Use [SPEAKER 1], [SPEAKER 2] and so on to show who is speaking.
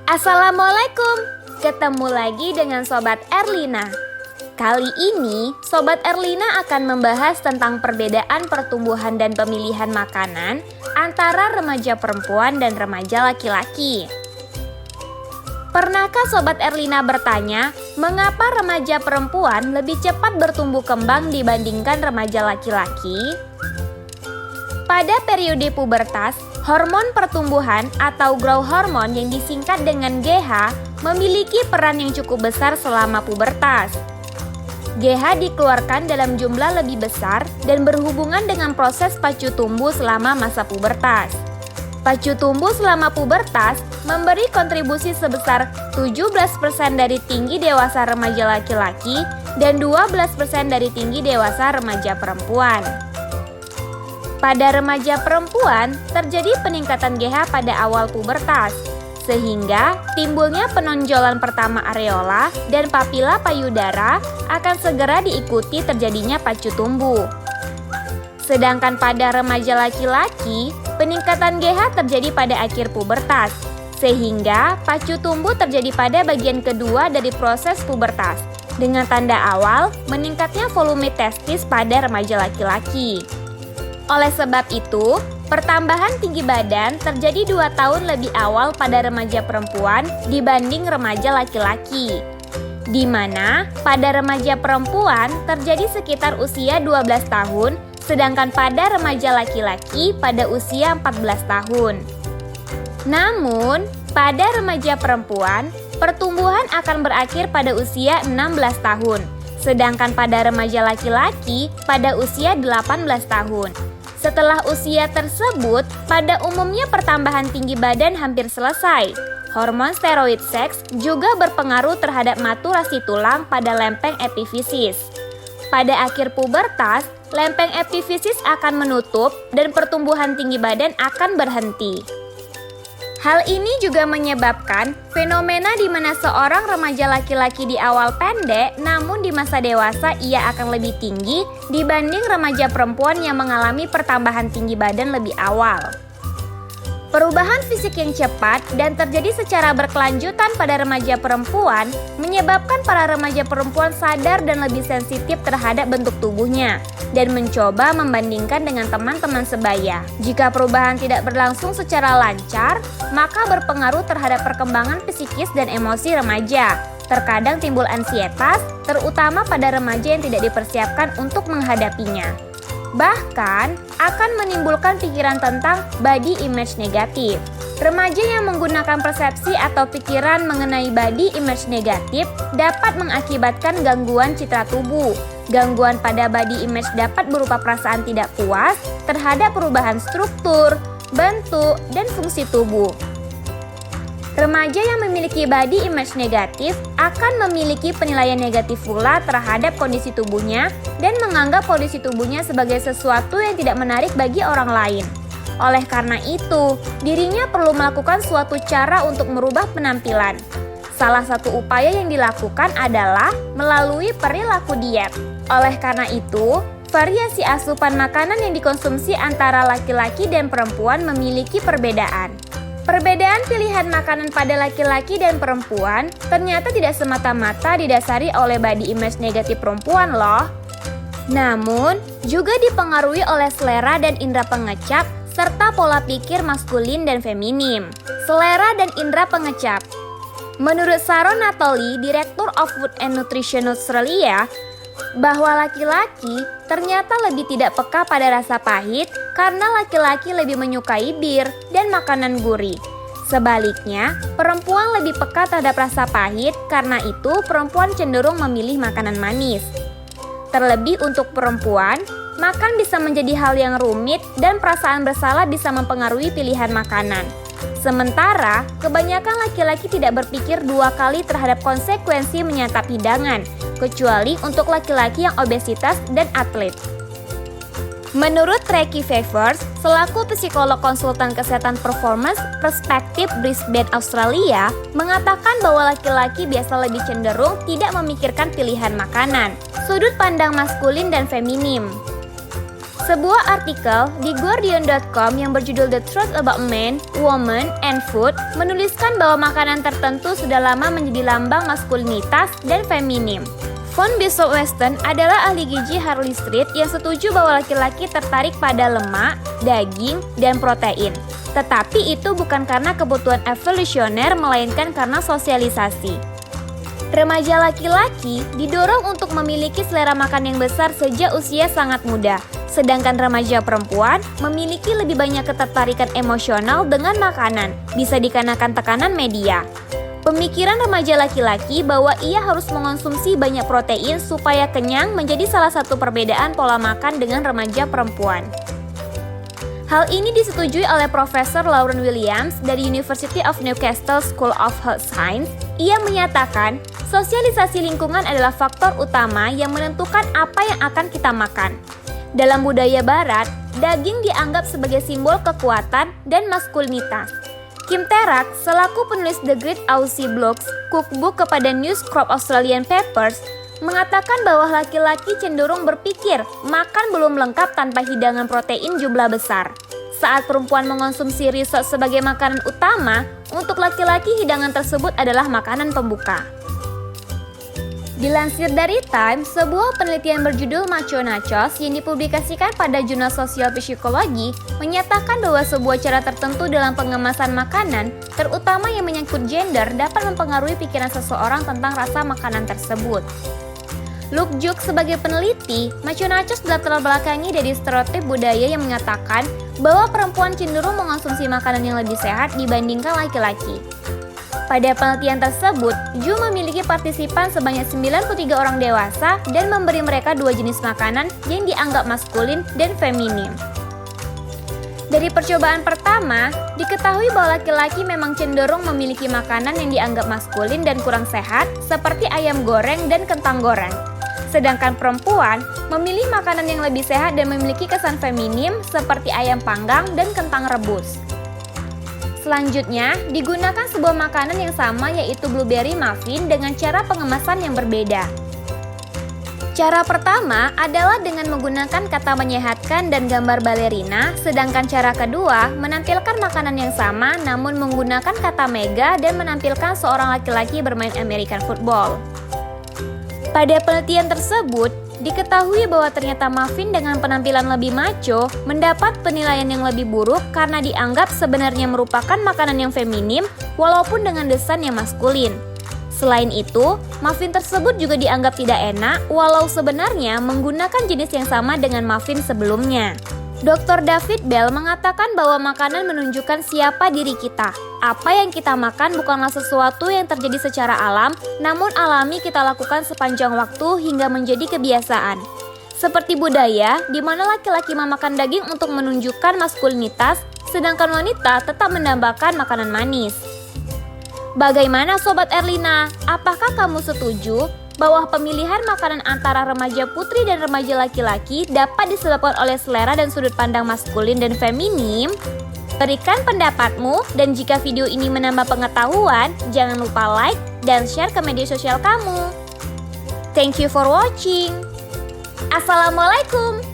[SPEAKER 1] Assalamualaikum, ketemu lagi dengan Sobat Erlina. Kali ini, Sobat Erlina akan membahas tentang perbedaan pertumbuhan dan pemilihan makanan antara remaja perempuan dan remaja laki-laki. Pernahkah Sobat Erlina bertanya, mengapa remaja perempuan lebih cepat bertumbuh kembang dibandingkan remaja laki-laki? Pada periode pubertas, hormon pertumbuhan atau growth hormone yang disingkat dengan GH memiliki peran yang cukup besar selama pubertas. GH dikeluarkan dalam jumlah lebih besar dan berhubungan dengan proses pacu tumbuh selama masa pubertas. Pacu tumbuh selama pubertas memberi kontribusi sebesar 17% dari tinggi dewasa remaja laki-laki dan 12% dari tinggi dewasa remaja perempuan. Pada remaja perempuan, terjadi peningkatan GH pada awal pubertas, sehingga timbulnya penonjolan pertama areola dan papila payudara akan segera diikuti terjadinya pacu tumbuh. Sedangkan pada remaja laki-laki, peningkatan GH terjadi pada akhir pubertas, sehingga pacu tumbuh terjadi pada bagian kedua dari proses pubertas, dengan tanda awal meningkatnya volume testis pada remaja laki-laki. Oleh sebab itu, pertambahan tinggi badan terjadi 2 tahun lebih awal pada remaja perempuan dibanding remaja laki-laki, di mana pada remaja perempuan terjadi sekitar usia 12 tahun, sedangkan pada remaja laki-laki pada usia 14 tahun. Namun, pada remaja perempuan, pertumbuhan akan berakhir pada usia 16 tahun, sedangkan pada remaja laki-laki pada usia 18 tahun. Setelah usia tersebut, pada umumnya pertambahan tinggi badan hampir selesai. Hormon steroid seks juga berpengaruh terhadap maturasi tulang pada lempeng epifisis. Pada akhir pubertas, lempeng epifisis akan menutup dan pertumbuhan tinggi badan akan berhenti. Hal ini juga menyebabkan fenomena di mana seorang remaja laki-laki di awal pendek, namun di masa dewasa ia akan lebih tinggi dibanding remaja perempuan yang mengalami pertambahan tinggi badan lebih awal. Perubahan fisik yang cepat dan terjadi secara berkelanjutan pada remaja perempuan menyebabkan para remaja perempuan sadar dan lebih sensitif terhadap bentuk tubuhnya dan mencoba membandingkan dengan teman-teman sebaya. Jika perubahan tidak berlangsung secara lancar, maka berpengaruh terhadap perkembangan psikis dan emosi remaja. Terkadang timbul ansietas, terutama pada remaja yang tidak dipersiapkan untuk menghadapinya. Bahkan akan menimbulkan pikiran tentang body image negatif. Remaja yang menggunakan persepsi atau pikiran mengenai body image negatif dapat mengakibatkan gangguan citra tubuh. Gangguan pada body image dapat berupa perasaan tidak puas terhadap perubahan struktur, bentuk, dan fungsi tubuh. Remaja yang memiliki body image negatif akan memiliki penilaian negatif pula terhadap kondisi tubuhnya dan menganggap kondisi tubuhnya sebagai sesuatu yang tidak menarik bagi orang lain. Oleh karena itu, dirinya perlu melakukan suatu cara untuk merubah penampilan. Salah satu upaya yang dilakukan adalah melalui perilaku diet. Oleh karena itu, variasi asupan makanan yang dikonsumsi antara laki-laki dan perempuan memiliki perbedaan. Perbedaan pilihan makanan pada laki-laki dan perempuan ternyata tidak semata-mata didasari oleh body image negatif perempuan loh. Namun, juga dipengaruhi oleh selera dan indera pengecap serta pola pikir maskulin dan feminim. Selera dan indera pengecap. Menurut Sharon Natoli, Director of Food and Nutrition Australia, bahwa laki-laki ternyata lebih tidak peka pada rasa pahit karena laki-laki lebih menyukai bir dan makanan gurih. Sebaliknya, perempuan lebih peka terhadap rasa pahit, karena itu perempuan cenderung memilih makanan manis. Terlebih untuk perempuan, makan bisa menjadi hal yang rumit dan perasaan bersalah bisa mempengaruhi pilihan makanan. Sementara, kebanyakan laki-laki tidak berpikir 2 kali terhadap konsekuensi menyantap hidangan, kecuali untuk laki-laki yang obesitas dan atlet. Menurut Tracy Favors, selaku psikolog konsultan kesehatan performance perspektif Brisbane, Australia, mengatakan bahwa laki-laki biasa lebih cenderung tidak memikirkan pilihan makanan, sudut pandang maskulin dan feminim. Sebuah artikel di Guardian.com yang berjudul The Truth About Men, Women, and Food menuliskan bahwa makanan tertentu sudah lama menjadi lambang maskulinitas dan feminim. Von Bishop Weston adalah ahli gizi Harley Street yang setuju bahwa laki-laki tertarik pada lemak, daging, dan protein. Tetapi itu bukan karena kebutuhan evolusioner melainkan karena sosialisasi. Remaja laki-laki didorong untuk memiliki selera makan yang besar sejak usia sangat muda, sedangkan remaja perempuan memiliki lebih banyak ketertarikan emosional dengan makanan, bisa dikarenakan tekanan media. Pemikiran remaja laki-laki bahwa ia harus mengonsumsi banyak protein supaya kenyang menjadi salah satu perbedaan pola makan dengan remaja perempuan. Hal ini disetujui oleh Profesor Lauren Williams dari University of Newcastle School of Health Science. Ia menyatakan, sosialisasi lingkungan adalah faktor utama yang menentukan apa yang akan kita makan. Dalam budaya barat, daging dianggap sebagai simbol kekuatan dan maskulinitas. Kim Tarak, selaku penulis The Great Aussie Blog's cookbook kepada News Corp Australian Papers, mengatakan bahwa laki-laki cenderung berpikir makan belum lengkap tanpa hidangan protein jumlah besar. Saat perempuan mengonsumsi risotto sebagai makanan utama, untuk laki-laki hidangan tersebut adalah makanan pembuka. Dilansir dari Time, sebuah penelitian berjudul Macho Nachos yang dipublikasikan pada jurnal sosial psikologi menyatakan bahwa sebuah cara tertentu dalam pengemasan makanan, terutama yang menyangkut gender, dapat mempengaruhi pikiran seseorang tentang rasa makanan tersebut. Luke Juk sebagai peneliti, Macho Nachos berlatar belakangi dari stereotip budaya yang mengatakan bahwa perempuan cenderung mengonsumsi makanan yang lebih sehat dibandingkan laki-laki. Pada penelitian tersebut, Ju memiliki partisipan sebanyak 93 orang dewasa dan memberi mereka dua jenis makanan yang dianggap maskulin dan feminim. Dari percobaan pertama, diketahui bahwa laki-laki memang cenderung memiliki makanan yang dianggap maskulin dan kurang sehat, seperti ayam goreng dan kentang goreng. Sedangkan perempuan memilih makanan yang lebih sehat dan memiliki kesan feminim, seperti ayam panggang dan kentang rebus. Selanjutnya, digunakan sebuah makanan yang sama yaitu blueberry muffin dengan cara pengemasan yang berbeda. Cara pertama adalah dengan menggunakan kata menyehatkan dan gambar balerina, sedangkan cara kedua menampilkan makanan yang sama namun menggunakan kata mega dan menampilkan seorang laki-laki bermain American football. Pada penelitian tersebut, diketahui bahwa ternyata muffin dengan penampilan lebih macho mendapat penilaian yang lebih buruk karena dianggap sebenarnya merupakan makanan yang feminim walaupun dengan desain yang maskulin. Selain itu, muffin tersebut juga dianggap tidak enak walau sebenarnya menggunakan jenis yang sama dengan muffin sebelumnya. Dr. David Bell mengatakan bahwa makanan menunjukkan siapa diri kita. Apa yang kita makan bukanlah sesuatu yang terjadi secara alam, namun alami kita lakukan sepanjang waktu hingga menjadi kebiasaan. Seperti budaya, di mana laki-laki memakan daging untuk menunjukkan maskulinitas, sedangkan wanita tetap mendambakan makanan manis. Bagaimana Sobat Erlina? Apakah kamu setuju bahwa pemilihan makanan antara remaja putri dan remaja laki-laki dapat disebabkan oleh selera dan sudut pandang maskulin dan feminim? Berikan pendapatmu, dan jika video ini menambah pengetahuan, jangan lupa like dan share ke media sosial kamu. Thank you for watching. Assalamualaikum.